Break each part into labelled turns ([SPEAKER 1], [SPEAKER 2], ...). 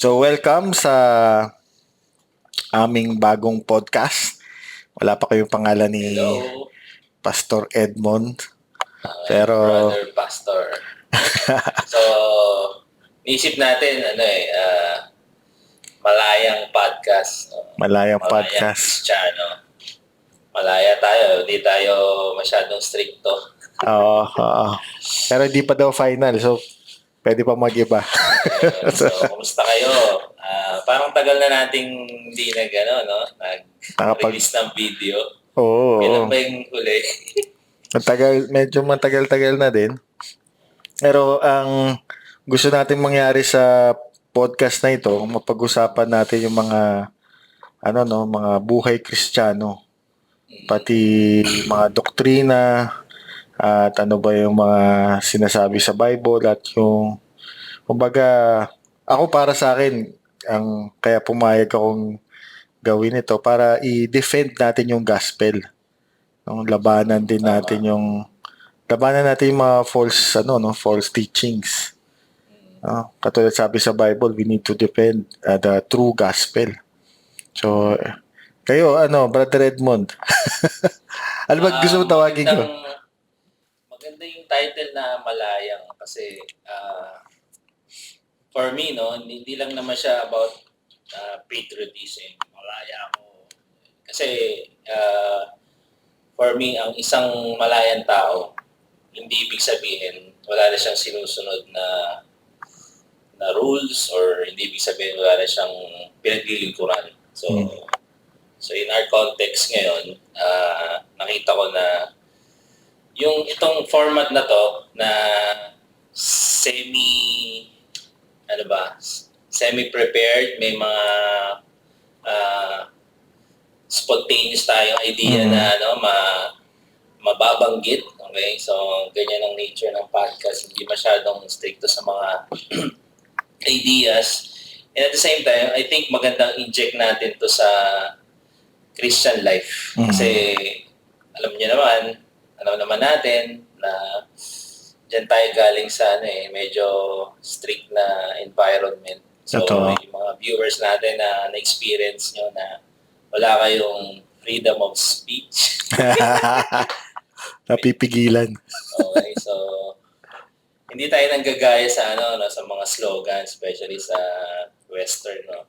[SPEAKER 1] So welcome sa aming bagong podcast. Wala pa kayong pangalan ni
[SPEAKER 2] Hello,
[SPEAKER 1] Pastor Edmond. Pero
[SPEAKER 2] brother pastor. So, nisip natin, malayang podcast.
[SPEAKER 1] malayang
[SPEAKER 2] Malayang
[SPEAKER 1] podcast.
[SPEAKER 2] Kristiyano. Malaya tayo, hindi tayo masyadong stricto.
[SPEAKER 1] Oo. Pero hindi pa daw final. So pwede pa mag-iba.
[SPEAKER 2] So, kumusta kayo? Parang tagal na nating hindi nag-release ng video.
[SPEAKER 1] Oo.
[SPEAKER 2] Kailan ba yung huli?
[SPEAKER 1] Medyo matagal-tagal na din. Pero ang gusto natin mangyari sa podcast na ito, mapag-usapan natin yung mga mga buhay Kristiyano, pati mga doktrina at ano ba yung mga sinasabi sa Bible at yung kumbaga ako para sa akin ang kaya pumayag akong gawin ito para i-defend natin yung gospel. Labanan din natin yung mga false teachings. Katulad sabi sa Bible, we need to defend the true gospel. So, kayo, Brother Edmond? Ano ba gusto mo tawagin ko?
[SPEAKER 2] Maganda yung title na Malayang kasi for me, hindi lang naman siya about patriotism. Malaya ako. Kasi for me, ang isang malayang tao, hindi ibig sabihin wala na siyang sinusunod na rules or hindi ibig sabihin wala na siyang pinaglilingkuran. So in our context ngayon, nakita ko na yung itong format na to na semi-prepared, may mga spontaneous tayong idea na mababanggit. Okay? So, ganyan ang nature ng podcast. Hindi masyadong stricto sa mga ideas. And at the same time, I think magandang inject natin to sa Christian life. Kasi alam naman natin na dyan tayo galing sa medyo strict na environment. So, yung mga viewers natin na na-experience nyo na wala kayong freedom of speech.
[SPEAKER 1] Napipigilan.
[SPEAKER 2] Okay, so hindi tayo nanggagaya sa sa mga slogan, especially sa Western, no?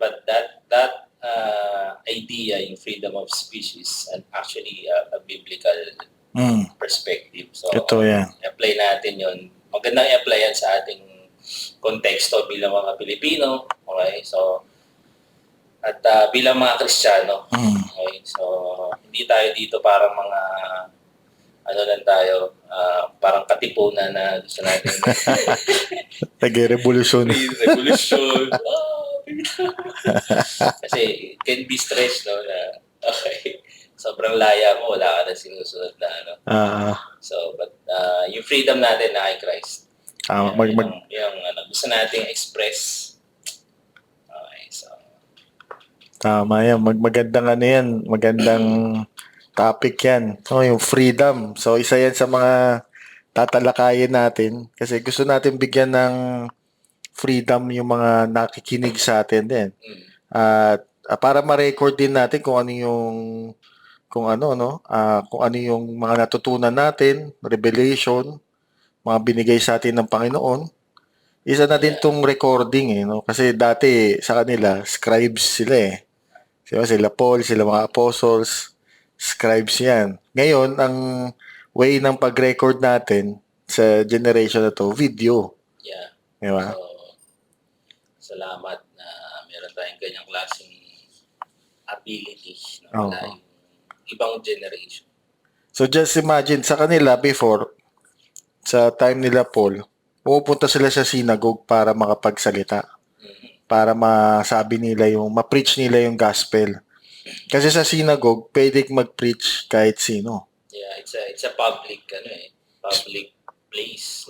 [SPEAKER 2] But that idea, yung freedom of speech is actually a biblical perspective. So, apply natin yun. Magandang i-apply yan sa ating konteksto bilang mga Pilipino. Okay, so at bilang mga Kristiyano. Okay, so hindi tayo dito para mga lang tayo, parang katipunan na gusto natin.
[SPEAKER 1] Nag-revolusyon.
[SPEAKER 2] Revolution. Kasi it can be stressed, no? Na, okay, sobrang laya mo, wala ka na sinusunod na So, but yung freedom natin na kay Christ. Yung gusto nating express. Okay, so.
[SPEAKER 1] Tama yan. Magandang topic yan. Yung freedom. So, isa yan sa mga tatalakayin natin kasi gusto natin bigyan ng freedom yung mga nakikinig sa atin din. At para ma-record din natin kung ano yung mga natutunan natin, revelation, mga binigay sa atin ng Panginoon. Isa na din tong recording kasi dati sa kanila scribes sila sila Paul, sila mga apostles, scribes yan. Ngayon, ang way ng pag-record natin sa generation na to, video.
[SPEAKER 2] Yeah.
[SPEAKER 1] Diba?
[SPEAKER 2] So, salamat na meron tayong ganyang klaseng ability na wala yung ibang generation.
[SPEAKER 1] So, just imagine, sa kanila before, sa time nila Paul, pupunta sila sa synagogue para makapagsalita. Para masabi nila ma-preach nila yung gospel. Kasi sa synagogue, pwede mag-preach kahit sino.
[SPEAKER 2] Yeah, it's a public public place.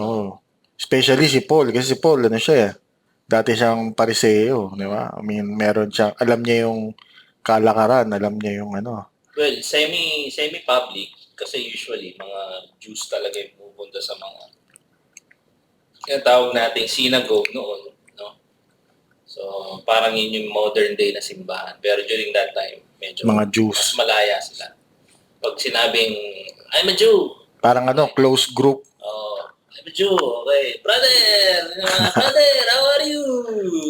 [SPEAKER 1] Especially si Paul, kasi si Paul dati siyang pariseo, di ba? I mean, meron siyang, alam niya yung kalakaran, alam niya yung
[SPEAKER 2] Well, semi-public kasi usually mga Jews talaga yung pupunta sa mga tawag nating synagogue noon, no? So, parang yun yung modern day na simbahan. Pero during that time, medyo
[SPEAKER 1] Mga
[SPEAKER 2] mas
[SPEAKER 1] Jews.
[SPEAKER 2] malaya sila. Pag sinabing, I'm a Jew,
[SPEAKER 1] Parang close group.
[SPEAKER 2] I'm a Jew, okay. Brother, how are you?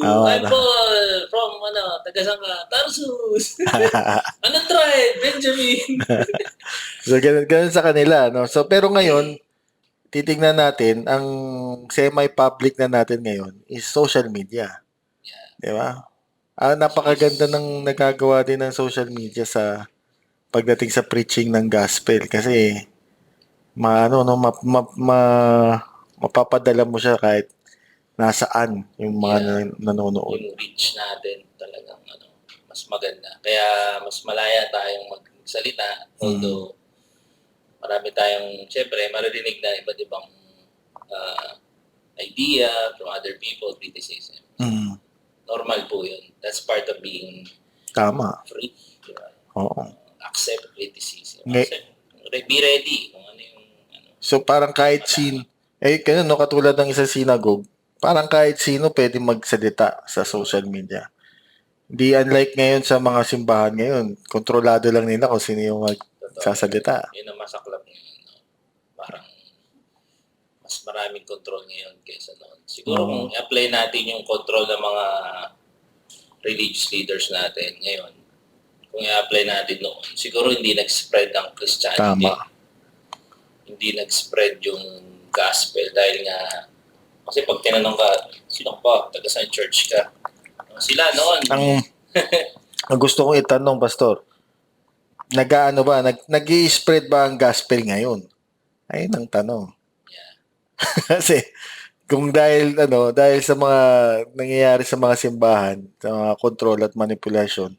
[SPEAKER 2] I'm Paul from, taga-saan ka? Tarsus. Anong tribe? Benjamin.
[SPEAKER 1] So, ganun sa kanila, no? So, pero ngayon, titingnan natin, ang semi-public na natin ngayon is social media.
[SPEAKER 2] Yeah.
[SPEAKER 1] Di ba? Napakaganda ng nagagawa din ng social media sa pagdating sa preaching ng gospel kasi mapapadala mo siya kahit nasaan yung mga nanonood.
[SPEAKER 2] Yung reach natin talagang mas maganda. Kaya mas malaya tayong magsalita. Although marami tayong, syempre, maririnig na iba't ibang idea from other people, criticism. Normal po yun. That's part of being
[SPEAKER 1] Tama.
[SPEAKER 2] free. Diba?
[SPEAKER 1] Oo.
[SPEAKER 2] Accept criticism. Be ready kung ano yung
[SPEAKER 1] So parang kahit ganun, no, katulad ng isang synagogue, parang kahit sino pwede magsalita sa social media. Di unlike ngayon sa mga simbahan ngayon, kontrolado lang nila kung sino yung magsasalita.
[SPEAKER 2] Yun ang masaklap ngayon. No? Parang mas maraming control ngayon kaysa noon. Siguro kung i-apply natin yung control ng mga religious leaders natin ngayon, kung i-apply natin noon, siguro hindi nag-spread ang Christianity.
[SPEAKER 1] Tama.
[SPEAKER 2] Hindi nag-spread yung gospel dahil nga, kasi pag tinanong ka, sino pa, taga saan church ka? Sila noon.
[SPEAKER 1] Ang gusto kong itanong, Pastor, nag-i-spread ba ang gospel ngayon? Ayun ang tanong.
[SPEAKER 2] Yeah.
[SPEAKER 1] Kasi kung dahil sa mga nangyayari sa mga simbahan, sa mga control at manipulation,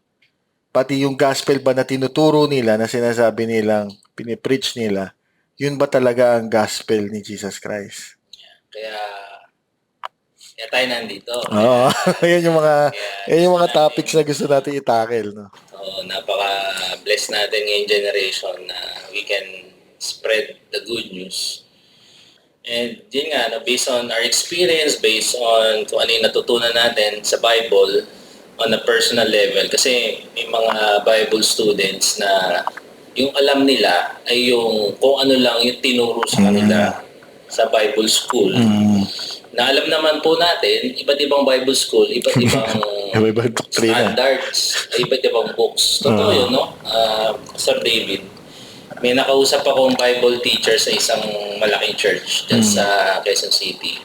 [SPEAKER 1] pati yung gospel ba na tinuturo nila, na sinasabi nilang, pinipreach nila, yun ba talaga ang gospel ni Jesus Christ?
[SPEAKER 2] Kaya tayo nandito.
[SPEAKER 1] Oo. Yan yung mga topics na gusto natin i-tackle, no?
[SPEAKER 2] Oo, napaka-bless natin ngayong generation na we can spread the good news. And yun nga, based on our experience, based on kung ano yung natutunan natin sa Bible on a personal level. Kasi may mga Bible students na yung alam nila ay yung kung ano lang yung tinuro sa kanila sa Bible school. Na alam naman po natin, iba't ibang Bible school, iba't ibang standards, iba't ibang books. Totoo yun, no? Sir David, may nakausap akong Bible teacher sa isang malaking church dyan sa Quezon City.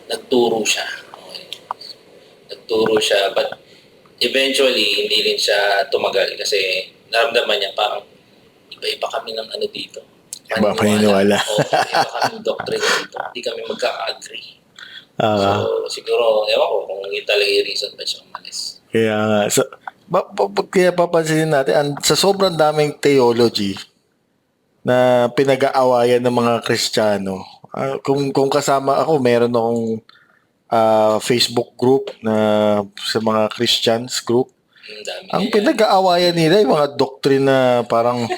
[SPEAKER 2] Nagturo siya. Okay. Nagturo siya, but eventually, hindi rin siya tumagal kasi naramdaman niya parang iba-iba kami ng dito.
[SPEAKER 1] Iba paniniwala.
[SPEAKER 2] Iba kami doctrine dito. Hindi kami magka-agree. So, siguro, ewan ko kung hindi talaga yung reason ba siya umalis.
[SPEAKER 1] Kaya nga. So, kaya papansinin natin, sa sobrang daming theology na pinag-aawayan ng mga Kristiyano, kung kasama ako, meron akong Facebook group na sa mga Christians group. Ang pinag-aawayan nila yung mga doctrine na parang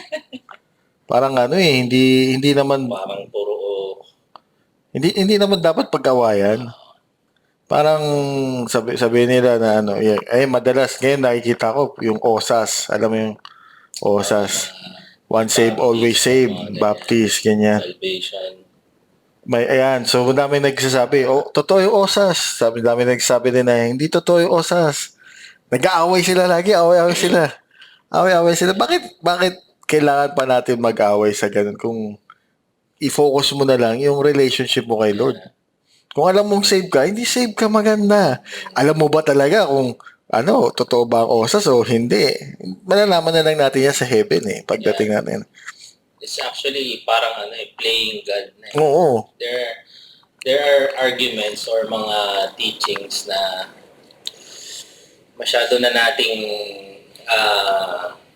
[SPEAKER 1] hindi naman
[SPEAKER 2] parang puro
[SPEAKER 1] hindi naman dapat pag-awayan. Parang sabi nila na madalas ngayon nakikita ko yung OSAS, alam mo yung OSAS, once saved always saved, Baptist, ganyan.
[SPEAKER 2] Salvation.
[SPEAKER 1] So dami nagsasabi, totoo yung OSAS. Dami nagsasabi din na hindi totoo yung OSAS. Nag-aaway sila lagi, away-away sila. Bakit kailangan pa natin mag-away sa ganun kung i-focus mo na lang yung relationship mo kay Lord? Kung alam mong save ka, hindi save ka maganda. Alam mo ba talaga kung totoo ba ang OSAS o hindi? Malalaman na lang natin yan sa heaven pagdating natin.
[SPEAKER 2] It's actually parang playing God na.
[SPEAKER 1] Oo.
[SPEAKER 2] There are arguments or mga teachings na masyado na nating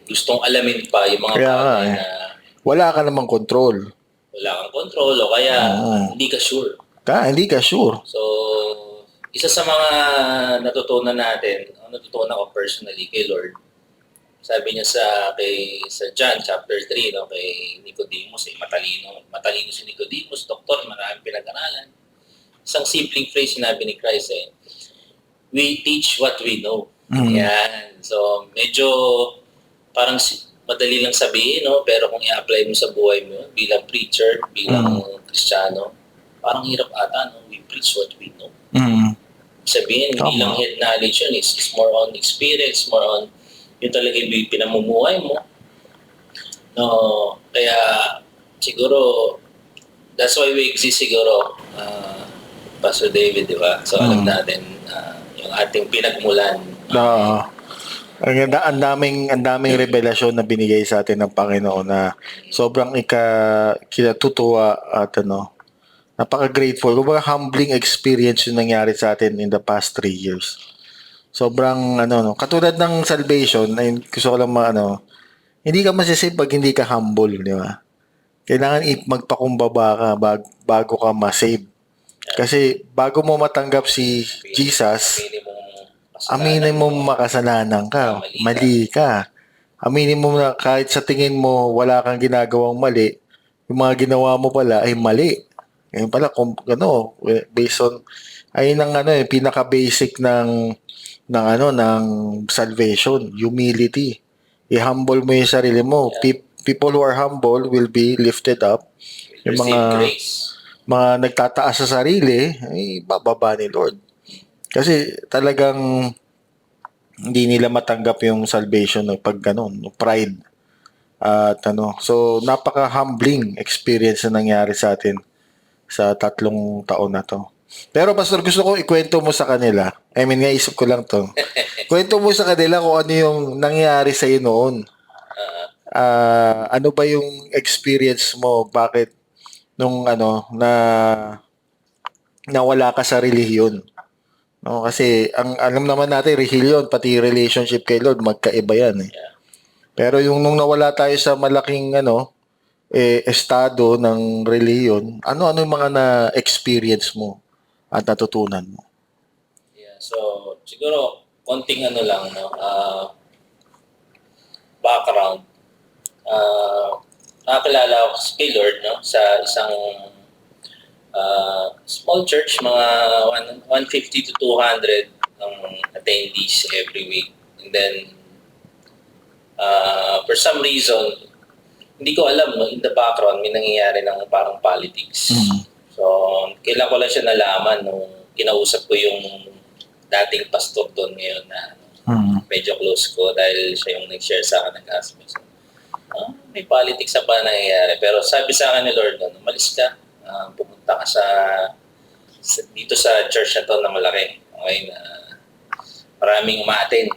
[SPEAKER 2] gustong alamin pa yung mga bagay na
[SPEAKER 1] wala ka namang control.
[SPEAKER 2] Wala kang control o kaya hindi ka sure.
[SPEAKER 1] Hindi ka sure.
[SPEAKER 2] So, isa sa mga natutunan ko personally kay Lord, sabi niya sa John chapter 3, kay Nicodemus, matalino si Nicodemus, doktor, maraming pinag-aralan. Isang simpleng phrase sinabi ni Christ, we teach what we know.
[SPEAKER 1] Mm.
[SPEAKER 2] Yan. So, medyo parang madali lang sabihin, no? Pero kung i-apply mo sa buhay mo yun, bilang preacher, bilang Kristiyano, parang hirap ata, no? We preach what we know. Sabihin, hindi
[SPEAKER 1] Tama.
[SPEAKER 2] lang head knowledge yun. It's more on experience, more on yun talaga yung pinamumuhay mo. No, kaya siguro, that's why we exist siguro, Pastor David, di ba? So alam natin yung ating pinagmulan.
[SPEAKER 1] Ang daming revelasyon na binigay sa atin ng Panginoon na sobrang kinatutuwa at napaka-grateful. Kumbaga humbling experience yung nangyari sa atin in the past 3 years. Sobrang katulad ng salvation, ay gusto ko lang hindi ka masisave pag hindi ka humble, di ba? Kailangan magpakumbaba ka bago ka ma-save. Kasi bago mo matanggap si Jesus, aminin mo makasalanan ka, mali ka. Aminin mo na kahit sa tingin mo wala kang ginagawang mali, yung mga ginawa mo pala ay mali. Ngayon pala based on ayun ang pinaka-basic ng salvation, humility. I-humble mo yung sarili mo. People who are humble will be lifted up. Yung mga nagtataas sa sarili, ay bababa ni Lord. Kasi talagang hindi nila matanggap yung salvation pag pride. At so napaka-humbling experience na nangyari sa atin sa 3 taon na to. Pero Pastor, gusto ko ikwento mo sa kanila. I mean, naisip ko lang to. Kwento mo sa kanila kung ano yung nangyari sa iyo noon. Ano ba yung experience mo? Bakit nung nawala ka sa relihiyon? No, kasi ang alam naman natin relihiyon pati relationship kay Lord magkaiba yan eh. Pero yung nung nawala tayo sa malaking estado ng relihiyon, ano yung mga na-experience mo at natutunan mo?
[SPEAKER 2] Yeah, so siguro konting lang, no? Background. Nakakilala ako kay Lord, no? Sa isang small church, mga 150 to 200 ng attendees every week. And then, for some reason, hindi ko alam, no? In the background, may nangyayari ng parang politics. So, kailan ko lang siya nalaman nung kinausap ko yung dating pastor doon ngayon na medyo close ko dahil siya yung nag-share sa akin ng gospel. So, may politics na pa nangyayari. Pero sabi sa akin ni Lord, umalis ka, pumunta ka dito sa church na to na malaki. Okay, na maraming umaattend.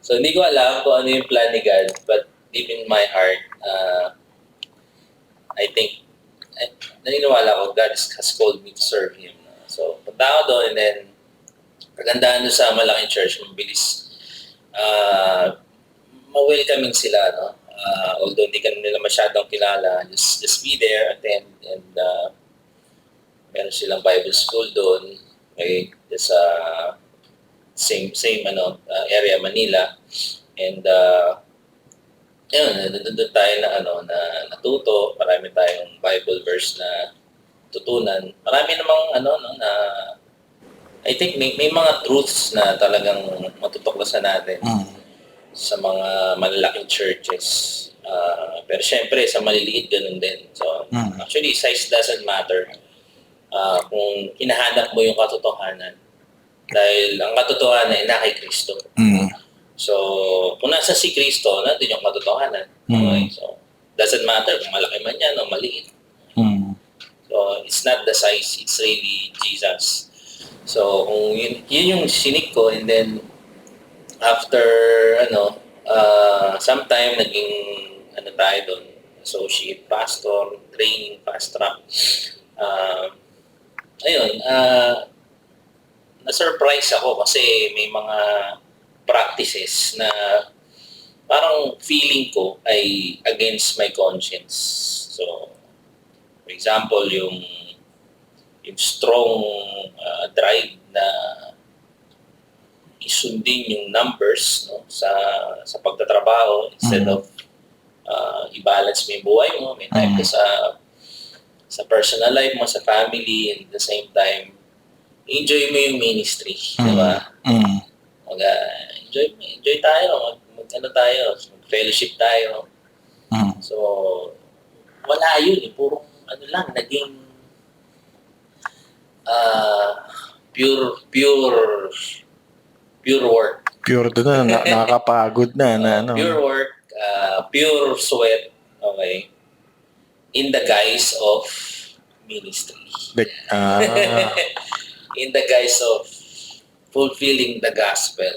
[SPEAKER 2] So, hindi ko alam kung ano yung plan ni God, but deep in my heart, I think, naniniwala ko, God has called me to serve Him. So, punta ako doon and then, pagandaan doon sa malaking church, mabilis, ma-welcoming sila, no? Although hindi ka nila masyadong kilala, just be there, attend, and meron silang Bible school doon, okay, just same area, Manila, and yun, doon tayo na natuto, marami tayong Bible verse na tutunan. Marami namang na I think may mga truths na talagang matutuklasan natin sa mga malalaking churches. Pero syempre sa maliliit ganun din. So actually size doesn't matter. Kung hinahanap mo yung katotohanan. Dahil ang katotohanan ay na kay Kristo. So, kung nasa si Kristo, nandun yung katotohanan. Okay? So, doesn't matter kung malaki man yan o maliit. So, it's not the size, it's really Jesus. So, kung yun yung sinik ko, and then, after, sometime, naging, tayo doon, associate pastor, training pastor. Na-surprise ako kasi may mga practices na parang feeling ko ay against my conscience. So, for example, yung strong drive na isundin yung numbers, no, sa pagtatrabaho instead of i-balance mo yung buhay mo, may time ka sa personal life mo, sa family, and at the same time enjoy mo yung ministry, di ba?
[SPEAKER 1] Mm.
[SPEAKER 2] Enjoy tayo, ano tayo, fellowship tayo.
[SPEAKER 1] Mm.
[SPEAKER 2] So, wala yun eh. Puro, ano lang, naging pure work.
[SPEAKER 1] Pure doon na, nakakapagod na, ano.
[SPEAKER 2] Pure work, pure sweat, okay, in the guise of ministry.
[SPEAKER 1] Like,
[SPEAKER 2] In the guise of fulfilling the gospel.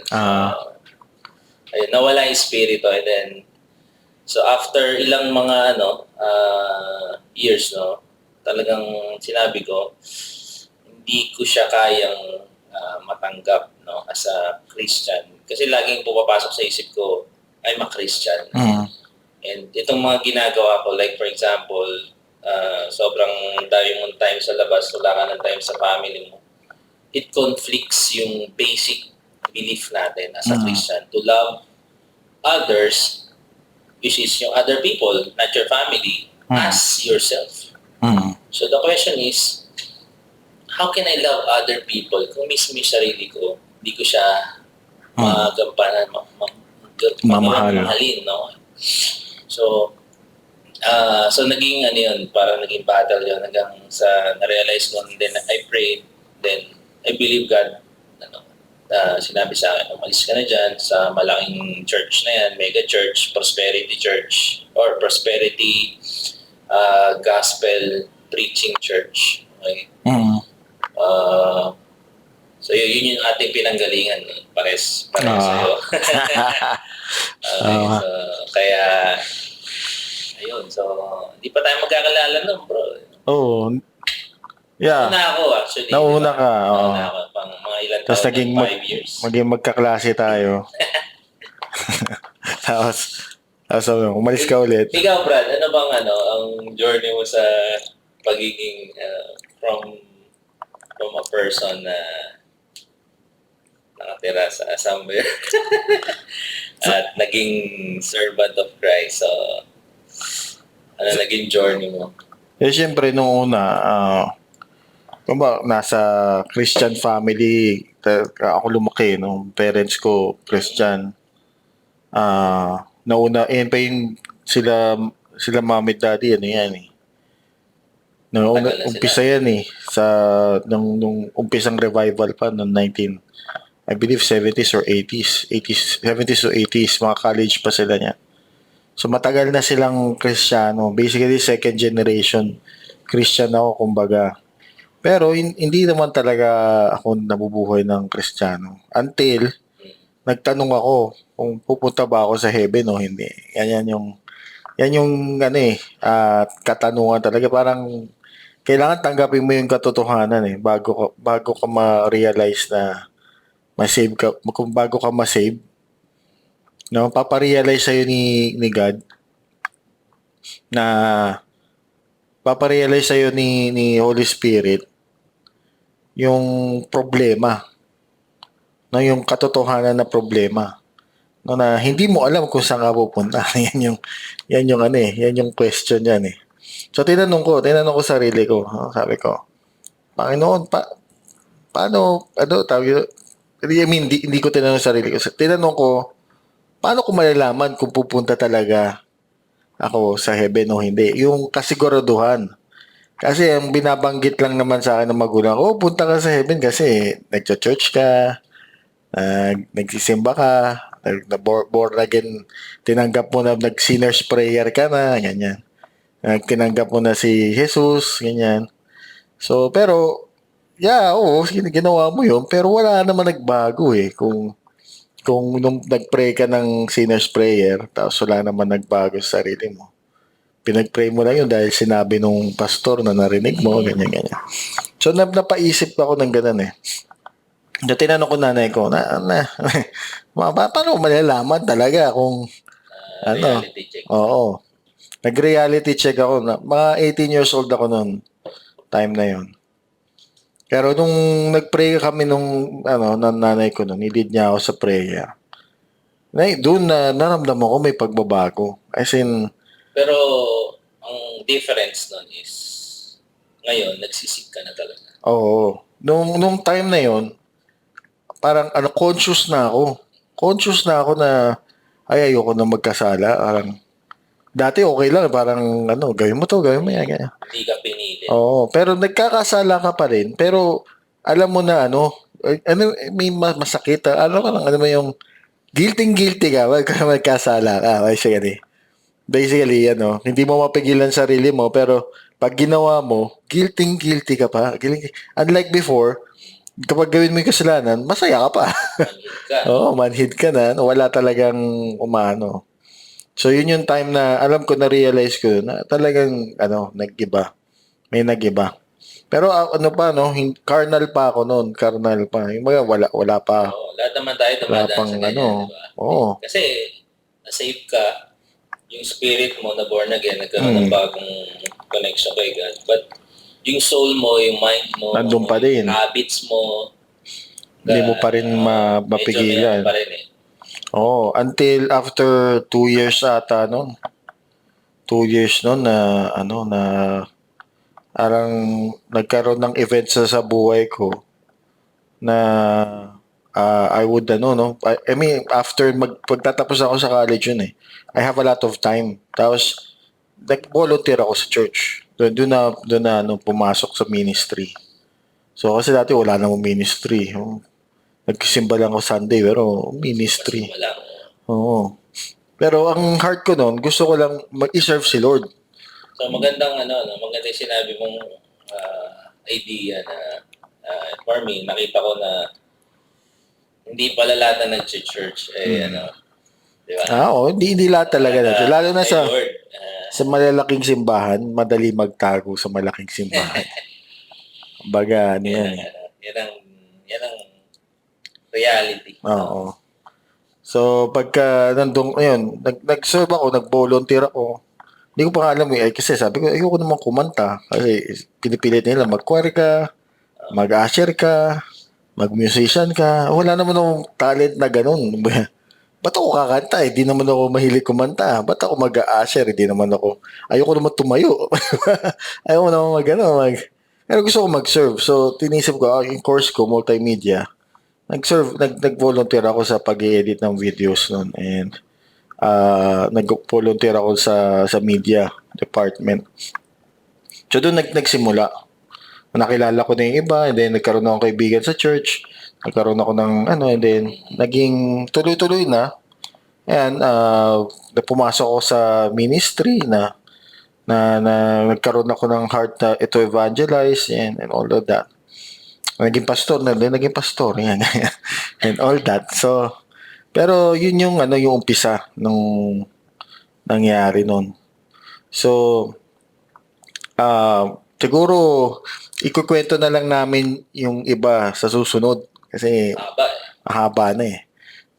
[SPEAKER 2] Ayun, nawala yung spirito, and then, so after ilang mga years, no, talagang sinabi ko, hindi ko siya kayang matanggap, no, as a Christian. Kasi laging pumapasok sa isip ko, I'm a Christian. And itong mga ginagawa ko, like for example, sobrang dami mong time sa labas, wala ka ng time sa family mo. It conflicts yung basic belief natin as a Christian, to love others, which is yung other people, not your family, as yourself. So the question is, how can I love other people kung mismo yung sarili ko, hindi ko siya magampanan, mamahalin, no? So, naging ano yun, parang naging battle yun hanggang sa na-realize ko, and then I prayed, then I believe God, sinabi sa akin, umalis ka na dyan sa malaking church na yan, mega church, prosperity church, or prosperity gospel preaching church. Okay? So yun yung ating pinanggalingan, pares sa'yo. Okay, so kaya ayun, so hindi pa tayo magkakalala nun, bro.
[SPEAKER 1] Yeah.
[SPEAKER 2] Nauna ako actually.
[SPEAKER 1] Nauna ka.
[SPEAKER 2] Nauna ako pang mga ilang
[SPEAKER 1] tapos
[SPEAKER 2] taon,
[SPEAKER 1] naging
[SPEAKER 2] 5 years.
[SPEAKER 1] Maging magkaklase tayo. tapos umalis ka ulit.
[SPEAKER 2] Ikaw, Brad, ano bang ang journey mo sa pagiging from a person na nakatira sa somewhere at naging servant of Christ? So, ano naging journey mo?
[SPEAKER 1] Siyempre, nung una, nasa Christian family, ako lumaki, nung parents ko, Christian. Nauna, pa yung sila mommy at daddy, ano yan eh. Umpisa yan eh, nung umpisang revival pa, noong I believe 70s or 80s, 70s or 80s, mga college pa sila niya. So matagal na silang Kristiyano. Basically, second generation Christian ako, kumbaga. Pero hindi naman talaga ako nabubuhay ng Kristiyano. Until, nagtanong ako kung pupunta ba ako sa heaven o hindi. Yan yung katanungan talaga. Parang, kailangan tanggapin mo yung katotohanan bago ka ma-realize na ma-save ka, kung bago ka ma-save, no, paparealize sa'yo ni God na paparealize sa'yo ni Holy Spirit yung problema, no, yung katotohanan na problema, no, na hindi mo alam kung saan ka pupunta. yan yung question yan eh. So tinanong ko sarili ko, sabi ko, Panginoon, paano, hindi ko tinanong sarili ko. Tinanong ko, paano ko malalaman kung pupunta talaga ako sa heaven o hindi? Yung kasiguraduhan. Kasi ang binabanggit lang naman sa akin ng magulang ko, punta ka sa heaven kasi nagcha-church ka, nagsisimba ka, born again, tinanggap mo na nag-sinner's prayer ka na, ganyan. Tinanggap mo na si Jesus, ganyan. So, pero, ginawa mo yun, pero wala naman nagbago eh. Kung nung nag-pray ka ng sinner's prayer, tapos wala naman nagbago sa sarili mo. Pinag-pray mo lang yun dahil sinabi nung pastor na narinig mo, ganyan. So, napaisip ako ng ganun eh. Tinanong ko nanay ko, paano ko malalaman talaga kung,
[SPEAKER 2] reality check.
[SPEAKER 1] Oo. Nag-reality check ako. Mga 18 years old ako noon. Time na yun. Pero nung nag-pray kami nung nanay ko noon, i-lead niya ako sa prayer. Doon na naramdaman ko may pagbabago. As in,
[SPEAKER 2] pero ang difference nun is ngayon nagsisik ka na talaga.
[SPEAKER 1] Oo. nung time na yon, parang ano, conscious na ako. Conscious na ako na ay ayoko na magkasala. Parang dati okay lang, parang ano, gawin mo yan, ganyan.
[SPEAKER 2] Hindi ka pinili.
[SPEAKER 1] Oo, pero nagkakasala ka pa rin. Pero alam mo na ano, ano may masakit, ano ka lang, ano mo yung guilty ka, magkasala ka, basically, ano, hindi mo mapigilan sarili mo, pero pag ginawa mo, guilty ka pa. Unlike before, kapag gawin mo yung kasalanan, masaya ka pa.
[SPEAKER 2] Manhid ka.
[SPEAKER 1] Oo, manhid ka na, wala talagang umano. So, yun yung time na, alam ko, na-realize ko na talagang, ano, nag-iba. May nag-iba. Pero ano pa, no, carnal pa ako noon, carnal pa. Yung mga wala pa.
[SPEAKER 2] Oo, lahat naman tayo
[SPEAKER 1] Wala
[SPEAKER 2] dumadaan
[SPEAKER 1] pang
[SPEAKER 2] sa ganyan,
[SPEAKER 1] ano.
[SPEAKER 2] di ba?
[SPEAKER 1] Oo.
[SPEAKER 2] Kasi, na-save ka, yung spirit mo na born again, nagkaroon ng bagong connection kay God. But, yung soul mo, yung mind mo,
[SPEAKER 1] Nandun pa din.
[SPEAKER 2] yung habits mo,
[SPEAKER 1] Hindi mo pa rin
[SPEAKER 2] medyo
[SPEAKER 1] mapigilan.
[SPEAKER 2] meron pa rin eh.
[SPEAKER 1] Oo, until after 2 years ata noon. 2 years noon na ano na parang nagkaroon ng event sa buhay ko na I would ano no. I mean after pagtatapos ako sa college yun eh. I have a lot of time. Tapos nag-volunteer ako sa church. Doon na ano, pumasok sa ministry. So kasi dati wala namang ministry. Nagsimba lang ako Sunday pero ministry.
[SPEAKER 2] Wala.
[SPEAKER 1] Oo. Pero ang heart ko noon, gusto ko lang mag-serve si Lord.
[SPEAKER 2] So magandang maganda yung sinabi mong idea na for me, nakita ko na hindi pala lahat na nag-church di ba?
[SPEAKER 1] Oo, hindi lahat talaga na. Lalo na
[SPEAKER 2] Kay
[SPEAKER 1] sa
[SPEAKER 2] Lord,
[SPEAKER 1] malalaking simbahan, madali magtago sa malaking simbahan. Baga, ano yan eh.
[SPEAKER 2] yan ang reality.
[SPEAKER 1] Oo. So, pagka nandun, ayun, nag-serve ako, nag-volunteer ako. Hindi ko pa alam eh, kasi sabi ko, ayoko naman kumanta. Kasi pinipilit nila, mag-choir ka, mag-usher ka, mag-musician ka. Wala naman akong talent na ganun. Ba't ako kakanta? Di naman ako mahilig kumanta. Ba't ako mag-usher? Di naman ako. Ayoko naman tumayo. Ayoko naman pero gusto ko mag-serve. So, tinisip ko, yung course ko, multimedia, nag-volunteer ako sa pag-edit ng videos noon. And, nag-volunteer ako sa media department. So, doon nagsimula. Nakilala ko na yung iba, and then nagkaroon ako ng kaibigan sa church. Nagkaroon ako ng and then naging tuloy-tuloy na. Ayan, pumasok ako sa ministry na nagkaroon ako ng heart na ito evangelize and all of that. Naging pastor yan. And all that. So, pero yun yung yung umpisa nung nangyari nun. So, siguro ikukwento na lang namin yung iba sa susunod kasi mahaba na eh.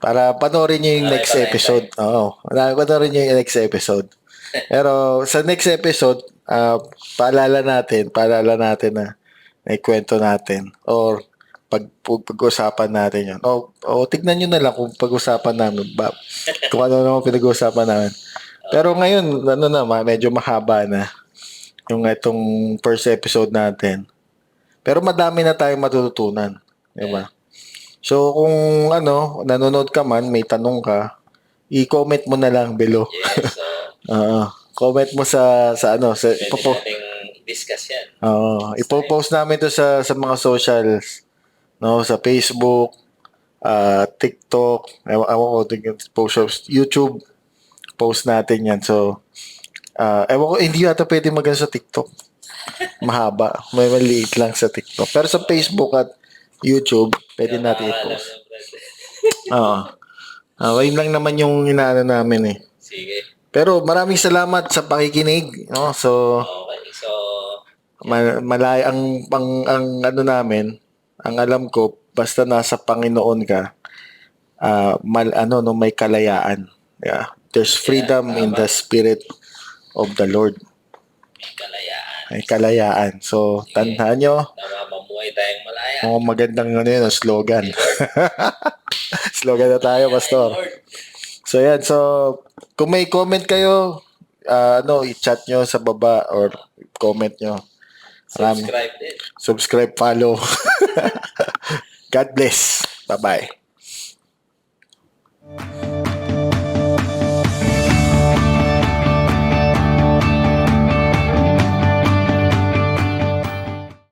[SPEAKER 1] Para panoorin nyo yung next episode. Oo. Panoorin nyo yung next episode. Pero sa next episode, paalala natin na ikwento natin or pag-usapan natin yun. O tignan nyo na lang kung pag-usapan namin kung ano naman pinag-usapan namin. Pero ngayon, medyo mahaba na yung itong first episode natin. Pero madami na tayong matututunan. Diba? So, kung nanonood ka man, may tanong ka, i-comment mo na lang below.
[SPEAKER 2] Yes.
[SPEAKER 1] Comment mo sa
[SPEAKER 2] Pwede nating discuss yan.
[SPEAKER 1] Ipopost namin to sa mga socials. No, sa Facebook, TikTok, YouTube, post natin yan. So, ewan ko, hindi yata pwede magana sa TikTok. Mahaba. May maliit lang sa TikTok. Pero sa Facebook at YouTube, pwede natin i-post. Yun lang naman yung inaano namin eh.
[SPEAKER 2] Sige.
[SPEAKER 1] Pero maraming salamat sa pakikinig. No? So,
[SPEAKER 2] okay. So,
[SPEAKER 1] malay ang namin, ang alam ko, basta nasa Panginoon ka, may kalayaan. Yeah. There's freedom in the spirit of the Lord. May kalayaan. So, tandaan nyo.
[SPEAKER 2] Mamuhay tayong malaya.
[SPEAKER 1] Magandang slogan. Slogan na tayo, Pastor. So, yan. So, kung may comment kayo, i-chat nyo sa baba or comment nyo.
[SPEAKER 2] Subscribe din.
[SPEAKER 1] Subscribe, follow. God bless. Bye-bye.